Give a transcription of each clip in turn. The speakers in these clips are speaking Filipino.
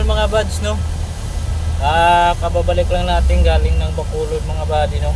mga buds, no? Kababalik lang natin galing ng Bacolod mga buddy, no?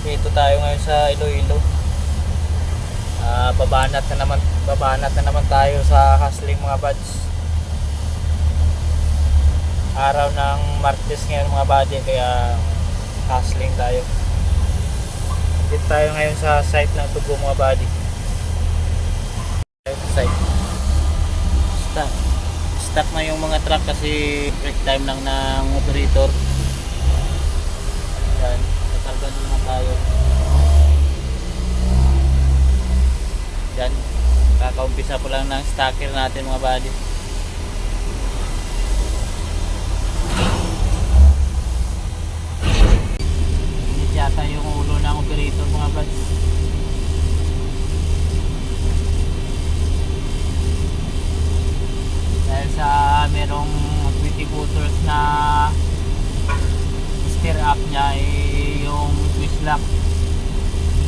Dito tayo ngayon sa Iloilo. Babanat na naman tayo sa hustling mga buds. Araw ng Martes ngayon mga buddy, kaya hustling tayo. Dito tayo ngayon sa site ng Tugo mga buddy. Site. Stuck na yung mga truck kasi break time lang ng operator. Yan, kakarga naman tayo. Yan, kakaumpisa po lang ng stacker natin mga buddy. Hindi yata yung ulo ng operator mga buddy. Dahil sa merong 20 footers na steer up niya yung twist lock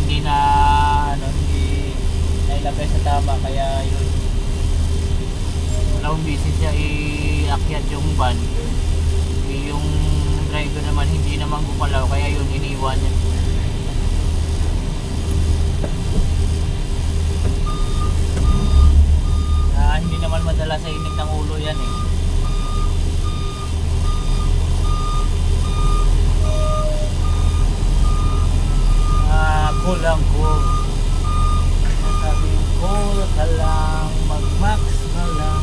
hindi nailagay sa tama, kaya yun wala busy siya iakyat yung van. Yung driver naman hindi naman gumalaw, kaya yun iniwan niya. Hindi naman madala sa init ng ulo yan eh. Cool lang, cool. Sabi cool ka lang, mag-max ka lang.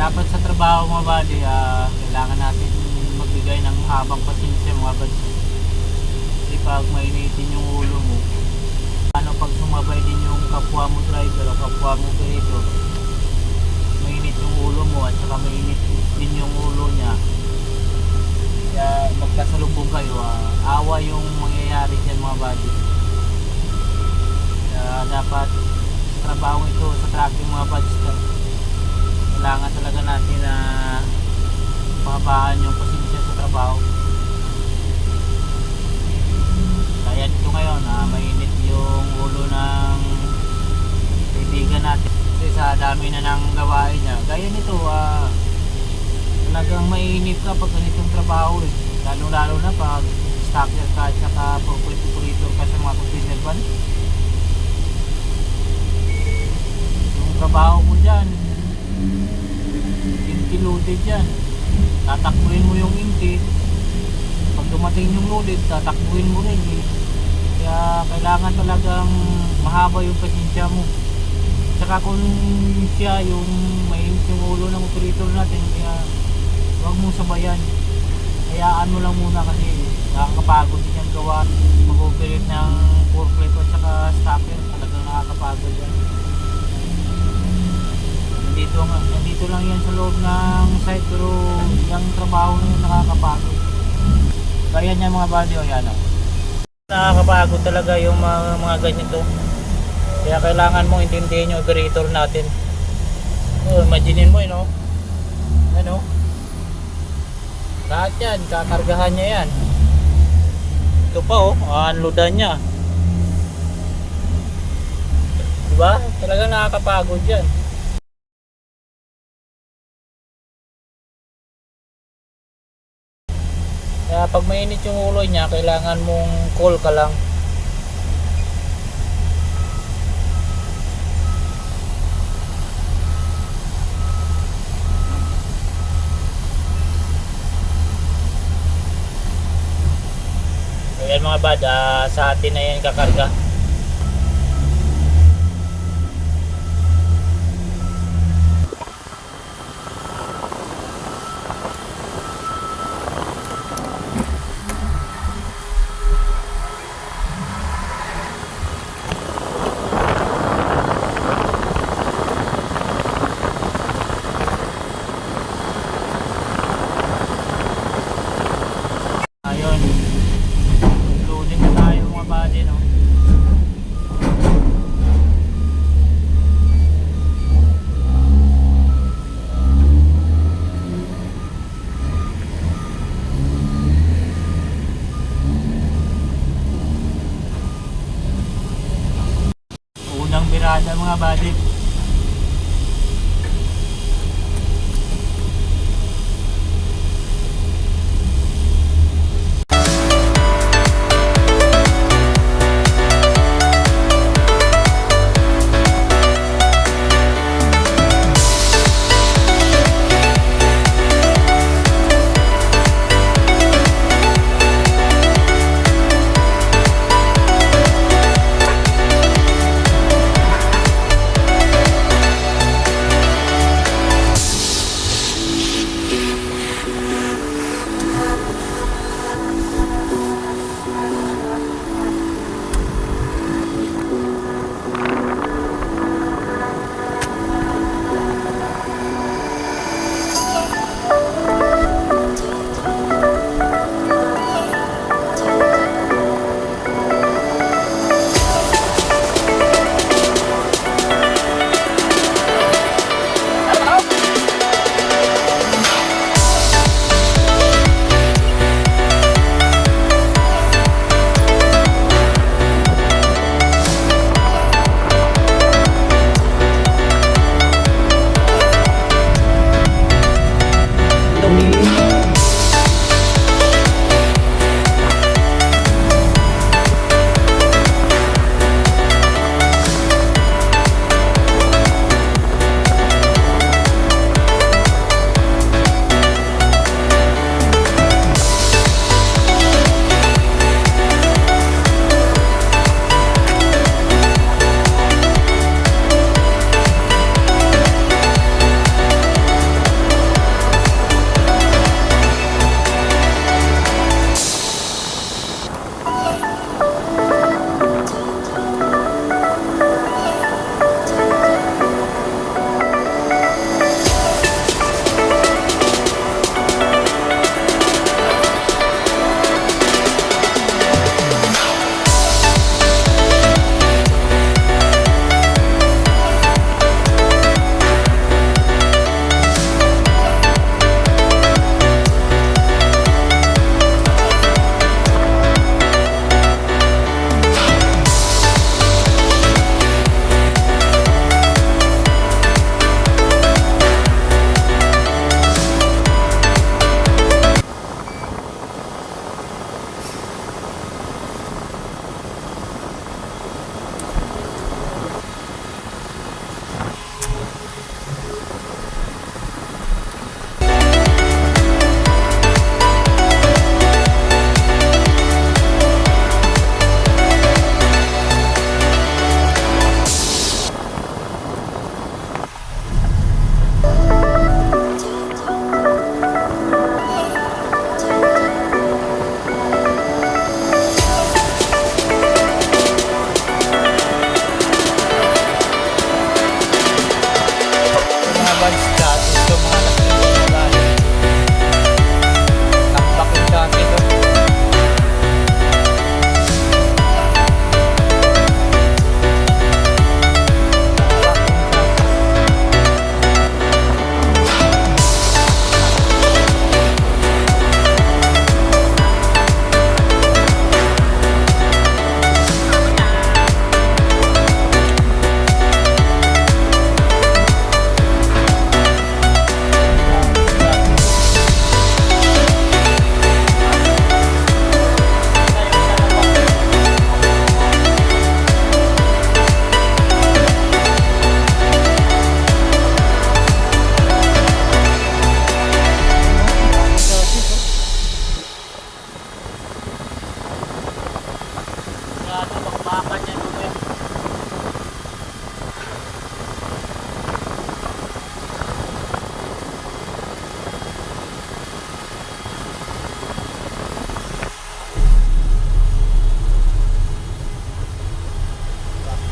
Dapat sa trabaho mga buddy, kailangan natin magbigay ng habang pasensya mga buddy. Kasi pag mainitin yung ulo mo, pag sumabay din yung kapwa mo driver o kapwa mo operator, mainit yung ulo mo at saka mainit din yung ulo niya, kaya magkasalubong kayo, awa yung mangyayari dyan mga buddy. Kaya dapat trabaho ito sa tracking mga buddy, kailangan talaga natin na mabaan yung pasensya sa trabaho. Kaya dito ngayon mainit yung ulo ng kaibigan natin kasi sa dami na ng gawain niya. Gaya nito, talagang mainit ka pag ganitong trabaho eh. Lalo na pag stacker ka at saka operator ka sa mga container van. Yung trabaho mo dyan, inti loaded yan, tatakbuhin mo yung inti, pag dumating yung loaded tatakbuhin mo rin eh. Kaya kailangan talagang mahaba yung pasensya mo. Tsaka kung siya yung mainit yung ulo ng operator natin, kaya huwag mong sabayan, hayaan mo lang muna kasi nakakapagod din yung gawa. Mag-operate ng forklift at saka stacker, talagang nakakapagod yan. Nandito lang yan sa loob ng site, pero yung trabaho na yun nakakapagod. Kaya yan mga buddy, o yan o. Nakakapagod talaga yung mga ganito. Kaya kailangan mong intindihin yung operator natin. Imaginin mo yun o. Ano? Lahat yan, kakargahan niya yan. Ito pa o, unloadan niya. Diba? Talagang nakakapagod yan. Kaya pag mainit yung ulo niya, kailangan mong cool ka lang. So yan mga bad, sa atin na yan kakarga. Ayun, loading na tayo mga buddy, no? birada mga buddy.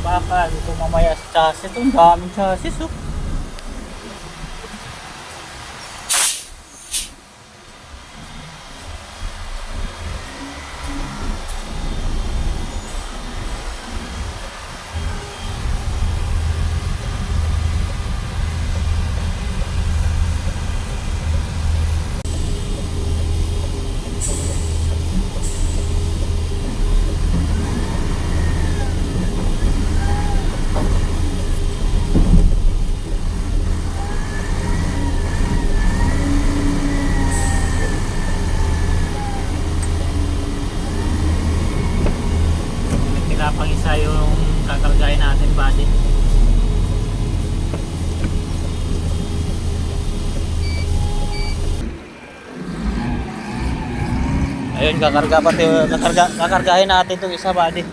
Bakal, ito mamaya sa chassis. Ito, ang daming chassis, oh. kakargahin natin buddy. Ayun, kakargahin natin itong isa buddy.